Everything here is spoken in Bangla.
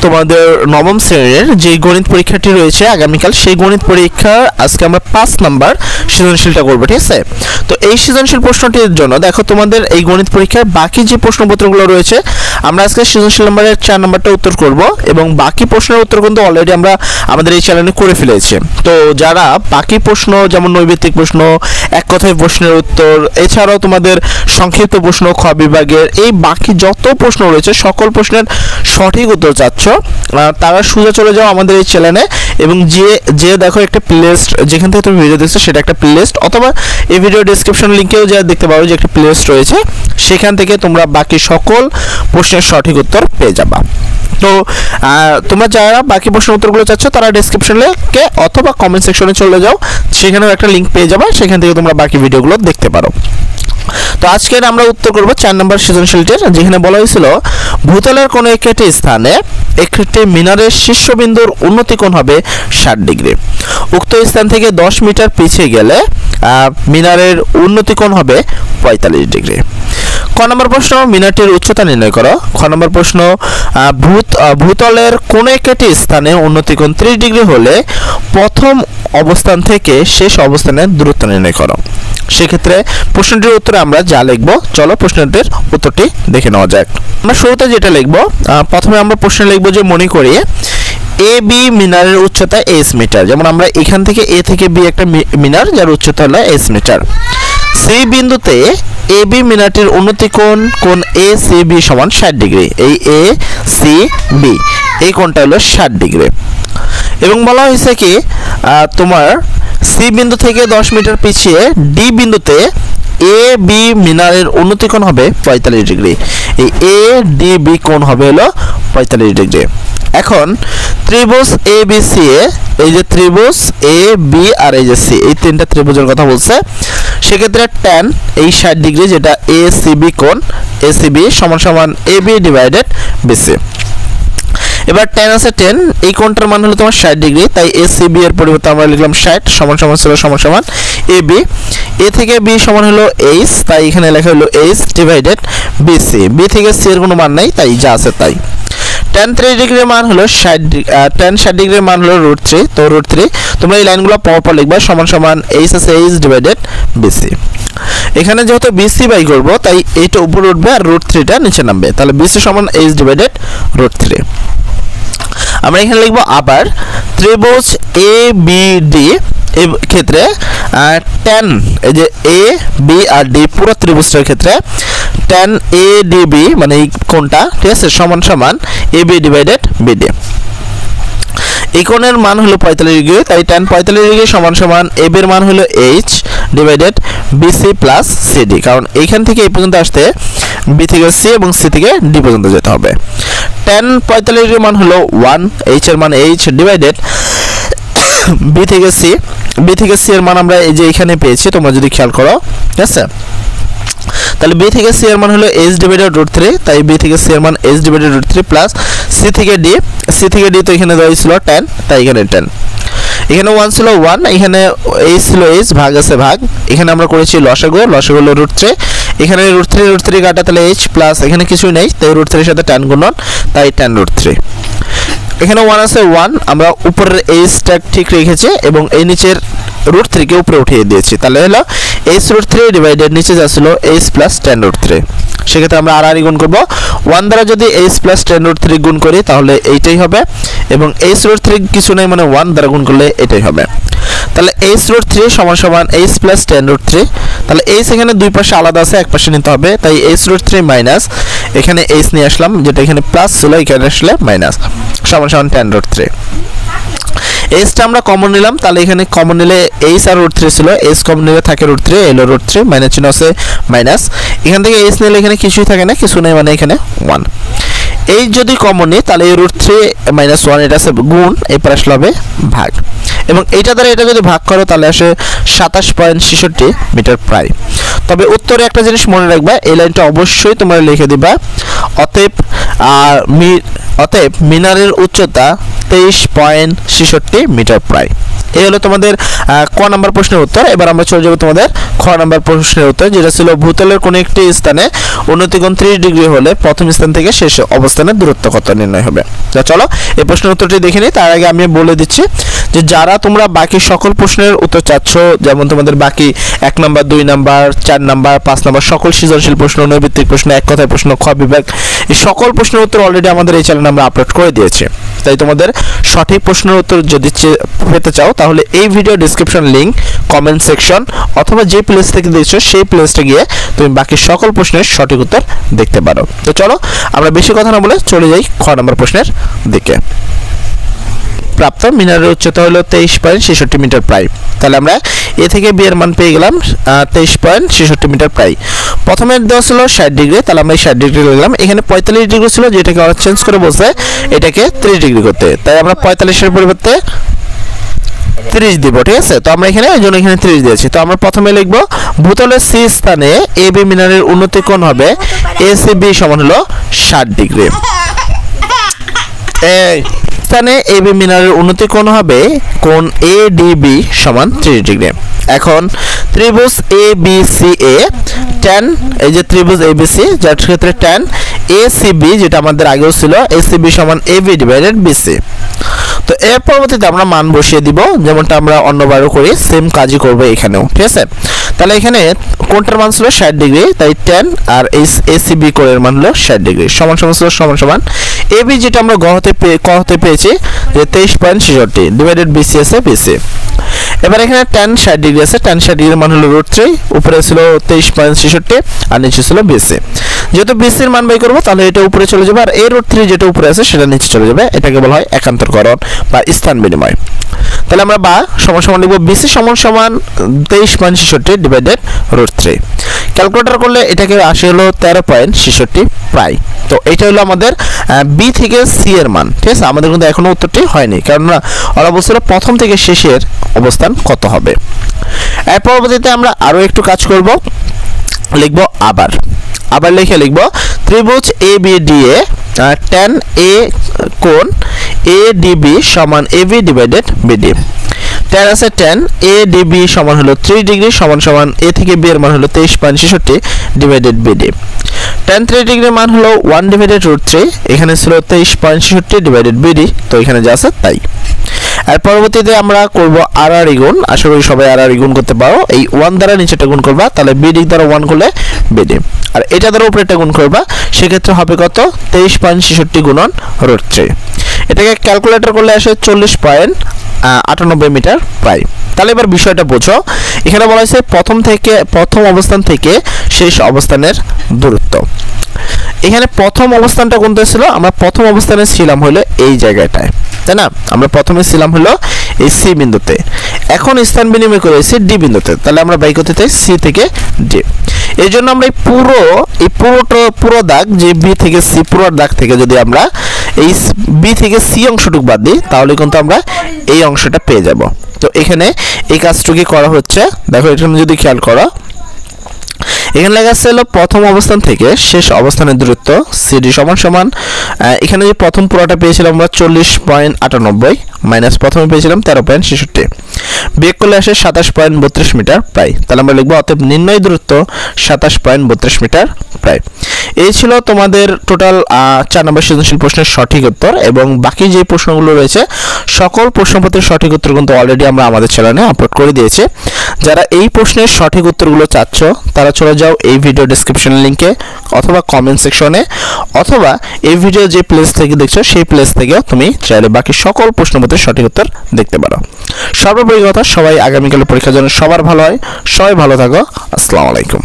তোমাদের নবম শ্রেণীর যে গণিত পরীক্ষাটি রয়েছে আগামীকাল, সেই গণিত পরীক্ষার আজকে আমরা 5 নাম্বার সৃজনশীলটা করব, ঠিক আছে। তো এই সৃজনশীল প্রশ্নটির জন্য দেখো তোমাদের এই গণিত পরীক্ষার বাকি যে প্রশ্নপত্রগুলো রয়েছে আমরা আজকে সৃজনশীল নাম্বারের 4 নাম্বারটা উত্তর করব এবং বাকি প্রশ্নের উত্তর কিন্তু অলরেডি আমরা আমাদের এই চ্যানেলে করে ফেলেছি। তো যারা বাকি প্রশ্ন যেমন নৈবেত্তিক প্রশ্ন, এক কথায় প্রশ্নের উত্তর, এছাড়াও তোমাদের সংক্ষিপ্ত প্রশ্ন খ বিভাগের এই বাকি যত প্রশ্ন রয়েছে সকল প্রশ্নের সঠিক উত্তর চাচ্ছ, তারা সোজা চলে যাও আমাদের এই চ্যানেলে এবং যে দেখো একটা প্লেলিস্ট যেখান থেকে তুমি ভিডিও দেখছো সেটা একটা প্লেলিস্ট, অথবা এই ভিডিও ডেসক্রিপশন লিংকেও যা দেখতে পারো যে একটা প্লেলিস্ট রয়েছে, সেখান থেকে তোমরা বাকি সকল প্রশ্নের সঠিক উত্তর পেয়ে যাবা। তো তোমরা যারা বাকি প্রশ্নের উত্তরগুলো চাচ্ছ তারা ডেসক্রিপশন লিংকে অথবা কমেন্ট সেকশনে চলে যাও, সেখানেও একটা লিংক পেয়ে যাবে, সেখান থেকে তোমরা বাকি ভিডিওগুলো দেখতে পারো। তো আজকে আমরা উত্তর করব 4 নম্বর সৃজনশীলটির, যেখানে বলা হয়েছিল ভূতলের কোনো একটি স্থানে একটি মিনারের শীর্ষবিন্দুর উন্নতি কোণ হবে 60 ডিগ্রি। উক্ত স্থান থেকে 10 মিটার পিছিয়ে গেলে মিনারের উন্নতি কোণ হবে 45 ডিগ্রি। ক নম্বর প্রশ্ন, মিনারটির উচ্চতা নির্ণয় করো। খ নম্বর প্রশ্ন, ভূতলের কোন একটি স্থানে উন্নতি কোণ 30 ডিগ্রি হলে প্রথম অবস্থান থেকে শেষ অবস্থানের দূরত্ব নির্ণয় করো। সেক্ষেত্রে প্রশ্নটির উত্তরে আমরা যা লিখব, চলো প্রশ্নটির উত্তরটি দেখে নেওয়া যাক। আমরা শুরুতে যেটা লিখব, প্রথমে আমরা প্রশ্নে লিখব যে মনে করি এ বি মিনারের উচ্চতা এস মিটার। যেমন আমরা এখান থেকে এ থেকে বি একটা মিনার যার উচ্চতা হলো এস মিটার। সেই বিন্দুতে এ বি মিনারটির উন্নতি কোণ এ সি বি সমান 60 ডিগ্রি। এই এ সি বি এই কোণটা হলো 60 ডিগ্রি। এবং বলা হয়েছে কি তোমার সি বিন্দু থেকে 10 মিটার পিছিয়ে ডি বিন্দুতে এ বি মিনারের উন্নতি কোণ হবে 45 ডিগ্রি। এই এ ডি বি কোণ হবে হলো 45 ডিগ্রি। এখন ত্রিভুজ এ বি সি এ, এই যে ত্রিভুজ এ বি আর এই যে সি, এই তিনটা ত্রিভুজের কথা বলছে, সেক্ষেত্রে ট্যান এই 60 ডিগ্রি যেটা এ সি বি কোণ এ সি বি সমান সমান এ বি ডিভাইডেড বিসি। এবার ট্যান আছে 10, এই কোণটার মান হলো তোমার 60 ডিগ্রি, তাই এ সি বি এর পরিবর্তে আমরা লিখলাম 60 সমান সমান ছিল সমান সমান এ বি। এ থেকে বি সমান হলো এইচ, তাই এখানে লেখা হলো এইচ ডিভাইডেড বিসি। বি থেকে সি এর কোনো মান নাই, তাই যা আছে তাই। tan 30 ডিগ্রির মান হলো 60 ডিগ্রির মান হলো √3, তো √3 তোমরা এই লাইনগুলো পরপর লিখবা সমান সমান এইচ আছে এইচ ডিভাইডেড বিসি। এখানে যেহেতু বিসি বাই করব তাই এইটা উপরে উঠবে আর √3টা নিচে নামবে, তাহলে বিসি সমান এইচ ডিভাইডেড √3। আমরা এখানে লিখব আবার ত্রিভুজ এ বি ডি এই ক্ষেত্রে tan এই যে এ বি আর ডি পুরো ত্রিভুজের ক্ষেত্রে tan এ ডি বি মানে এই কোণটা, ঠিক আছে, সমান সমান এ বি ডিভাইডেড বিডি। এই কোণের মান হলো 45 ডিগ্রি, তাই tan 45 ডিগ্রি সমান সমান এ বি এর মান হলো H divided BC plus CD, কারণ এইখান থেকে এই পর্যন্ত আসতে বি থেকে সি এবং সি থেকে ডি পর্যন্ত যেতে হবে। tan 45 ডিগ্রির মান হলো 1, এইচ এর মান এইচ ডিভাইডেড বি থেকে সি। বি থেকে সি এর মান আমরা এই যে এখানে পেয়েছি, তোমরা যদি খেয়াল করো, ঠিক আছে। তাহলে বি থেকে সি এর মান হলো এইচ ডিভাইডেড √3, তাই বি থেকে সি এর মান এইচ ডিভাইডেড √3 প্লাস সি থেকে ডি। সি থেকে ডি তো এখানে দেওয়া ছিল 10, তাই এখানে 10। এখানে 1 ছিল 1, এখানে এইচ ছিল এইচ, ভাগ আছে ভাগ, এখানে আমরা করেছি লসাগু, লসাগু হলো √3, এখানে √3 কাটা, তাহলে এইচ প্লাস এখানে কিছুই নেই, তাই √3 এর সাথে tan গুণন, তাই tan √3। এখানে 1 আছে 1, আমরা উপরের এইচটা ঠিক রেখেছি এবং এই নিচের √3 কে উপরে উঠিয়ে দিয়েছি, তাহলে হলো এইচ √3 ডিভাইডেড নিচে যা ছিল এইচ প্লাস tan √3। সেক্ষেত্রে আমরা আর গুণ করব, 1 দ্বারা যদি এইচ প্লাস tan √3 গুণ করি তাহলে এইটাই হবে, এবং এইচ √3 কিছু নাই মানে 1 দ্বারা গুণ করলে এটাই হবে। তাহলে এইচ √3 সমান সমান এইচ প্লাস tan √3, তাহলে এইচ এখানে দুই পাশে আলাদা আছে, এক পাশে নিতে হবে, তাই এইচ √3 মাইনাস এখানে এইচ নিয়ে আসলাম, যেটা এখানে প্লাস ছিল এখানে আসলে মাইনাস, সমান সমান tan √3। এইচটা আমরা কমন নিলাম, তাহলে এখানে কমন নিলে এইচ আর √3 ছিল, এইচ কমন নিলে থাকে √3, এলো √3 মাইনাস চিহ্ন আছে মাইনাস, এখান থেকে এইচ নিলে এখানে কিছুই থাকে না, কিছু নেই মানে এখানে 1। এই যদি কমন নিই তাহলে এই √3 মাইনাস 1 এটা আছে গুণ, এরপর আসলে হবে ভাগ, এবং এইটা দ্বারা এটা যদি ভাগ করো তাহলে আসে 27.66 মিটার প্রায়। তবে উত্তরে একটা জিনিস মনে রাখবা, এই লাইনটা অবশ্যই তোমরা লিখে দিবা, অতএব মিনারের উচ্চতা 23.66 মিটার প্রায়। এই হলো তোমাদের ক নাম্বার প্রশ্নের উত্তর। এবার আমরা চলে যাব তোমাদের খ নাম্বার প্রশ্নের উত্তর, যেটা ছিল ভূতলের কোনো একটি স্থানে উন্নতি কোণ 30 ডিগ্রি হলে প্রথম স্থান থেকে শেষ অবস্থানের দূরত্ব কত নির্ণয় হবে। তো চলো এই প্রশ্নের উত্তরটি দেখে নিই। তার আগে আমি বলে দিচ্ছি যে যারা তোমরা বাকি সকল প্রশ্নের উত্তর চাচ্ছ, যেমন তোমাদের বাকি 1 নাম্বার 2 নাম্বার 4 নাম্বার 5 নাম্বার সকল সৃজনশীল প্রশ্ন, নৈর্ভিত্তিক প্রশ্ন, এক কথায় প্রশ্ন, খ বিভাগ, এই সকল প্রশ্নের উত্তর অলরেডি আমাদের এই চ্যানেলে আমরা আপলোড করে দিয়েছি। তাই তোমাদের সঠিক প্রশ্নের উত্তর যদি পেতে চাও তাহলে এই video description link, comment section অথবা যে প্লেস থেকে দেখছো সেই প্লেসটা গিয়ে তুমি বাকি সকল প্রশ্নের সঠিক উত্তর দেখতে পারো। তো চলো আমরা বেশি কথা না বলে চলে যাই খ নম্বর প্রশ্নের দিকে। প্রাপ্ত মিনারের উচ্চতা হলো 23.66 মিটার প্রায়। তাহলে আমরা এ থেকে বি এর মান পেয়ে গেলাম 23.66 মিটার প্রায়। প্রথমে দেওয়া ছিল 60 ডিগ্রি, তাহলে আমরা 60 ডিগ্রি লিখলাম। এখানে 45 ডিগ্রি ছিল, যেটাকে আমরা চেঞ্জ করে বলছে এটাকে 30 ডিগ্রি করতে, তাই আমরা 45 এর পরিবর্তে 30 দিব। ঠিক আছে, তো আমরা এখানে এই জন্য এখানে 30 দিয়েছি। তো আমরা প্রথমে লিখব ভূতলের সি স্থানে এ বি মিনারের উন্নতি কোণ হবে এসিবি সমান হলো 60 ডিগ্রি। এই স্থানে এ বি মিনারের উন্নতি কোণ হবে কোণ এডিবি সমান 30 ডিগ্রি। এখন ত্রিভুজ A B C A tan, এই যে ত্রিভুজ এ বি সি যার ক্ষেত্রে tan এসিবি যেটা আমাদের আগেও ছিল এসিবি সমান এবি ডিভাইডেড বিসি। তো এর পরবর্তীতে আমরা মান বসিয়ে দিব, যেমনটা আমরা অন্যবারও করি সেম কাজই করব এখানেও। ঠিক আছে, তাহলে এখানে কোণটার মান ছিল 60 ডিগ্রি, তাই tan আর এসিবি কোণের মান হলো 60 ডিগ্রি সমান সমান ছিল সমান সমান এবি যেটা আমরা ক হতে পেয়েছি যে 23.66 ডিভাইডেড বিসি আছে বিসি। এবার এখানে tan 60 ডিগ্রি আছে, tan 60 ডিগ্রির মান হলো √3, উপরে ছিল 23.66 আর নিচে ছিল বিসি। যেহেতু বিসির মান বাই করব তাহলে এটা উপরে চলে যাবে, আর এই √3 যেটা উপরে আছে সেটা নিচে চলে যাবে। এটাকে বলা হয় একান্তরকরণ বা স্থান বিনিময়। তাহলে আমরা বা সমান সমান লিখব বিসি সমান সমান 23.66 ডিভাইডেড √3। ক্যালকুলেটর করলে এটাকে আসে হলো 13.66 প্রায়। তো এটা হলো আমাদের বি থেকে সি এর মান। ঠিক আছে, আমাদের কিন্তু এখনো উত্তরটি হয়নি, কারণ ওরা বলছিল প্রথম থেকে শেষের অবস্থান কত হবে। এর পরবর্তীতে আমরা আরো একটু কাজ করব, লিখব আবার লিখে লিখব ত্রিভুজ A B D A tan এ কোণ এডিবি সমান এবি ডিভাইডেড বিডি। tan আছে tan এডিবি সমান হলো 30 ডিগ্রি সমান সমান এ থেকে বি এর মান হলো 23.66 ডিভাইডেড বিডি। tan 30 ডিগ্রির মান হলো 1 ডিভাইডেড √3, এখানে ছিল 23.66 ডিভাইডেড বিডি, তো এখানে যা আছে তাই। আর পরবর্তীতে আমরা করব আর গুণ, আশা করি সবাই আর গুণ করতে পারো। এই 1 দ্বারা নিচেটা গুণ করবা, তাহলে বিডি দ্বারা 1 করলে বিডি, আর এটা দ্বারা উপরেটা গুণ করবা, সেক্ষেত্রে হবে কত 23.66 গুণন √3। এটাকে ক্যালকুলেটর করলে আসে 40.98 মিটার প্রায়। তাহলে এবার বিষয়টা বোঝো, এখানে বলা হয়েছে প্রথম অবস্থান থেকে শেষ অবস্থানের দূরত্ব। এখানে প্রথম অবস্থানটা কোনটা ছিল? আমরা প্রথম অবস্থানে ছিলাম হলো এই জায়গাটায়, তাই না? আমরা প্রথমে ছিলাম হলো এই সি বিন্দুতে, এখন স্থান বিনিময় করেছি ডি বিন্দুতে, তাহলে আমরা বাই করতে চাই সি থেকে ডি। এই জন্য আমরা এই পুরো দাগ, যে বি থেকে সি পুরো দাগ থেকে যদি আমরা এই বি থেকে সি অংশটুকু বাদ দিই তাহলে কিন্তু আমরা এই অংশটা পেয়ে যাব। তো এখানে এই কাজটুকু করা হচ্ছে, দেখো এখানে যদি খেয়াল করো, এখানে লেখা আছে হলো প্রথম অবস্থান থেকে শেষ অবস্থানের দূরত্ব সিডি সমান সমান, এখানে যে প্রথম পুরোটা পেয়েছিলাম আমরা 40.98 মাইনাস প্রথমে পেয়েছিলাম 13.66, বিয়োগ করলে আসে 27.32 মিটার প্রায়। তাহলে আমরা লিখবো অতএব নির্ণয় দূরত্ব 27.32 মিটার প্রায়। এই ছিল তোমাদের টোটাল 4 নম্বর সৃজনশীল প্রশ্নের সঠিক উত্তর, এবং বাকি যে প্রশ্নগুলো রয়েছে সকল প্রশ্নপত্রের সঠিক উত্তর কিন্তু অলরেডি আমরা আমাদের চ্যানেলে আপলোড করে দিয়েছি। যারা এই প্রশ্নের সঠিক উত্তরগুলো চাচ্ছ তারা চলে যাও এই ভিডিও ডেসক্রিপশন লিংকে অথবা কমেন্ট সেকশনে, অথবা এই ভিডিও যে প্লেস থেকে দেখছো সেই প্লেস থেকেও তুমি চাইলে বাকি সকল প্রশ্নপত্রের সঠিক উত্তর দেখতে পারো। সর্বোপরি কথা, সবাই আগামীকালের পরীক্ষার জন্য সবার ভালো হয়, সবাই ভালো থাকো, আসসালামু আলাইকুম।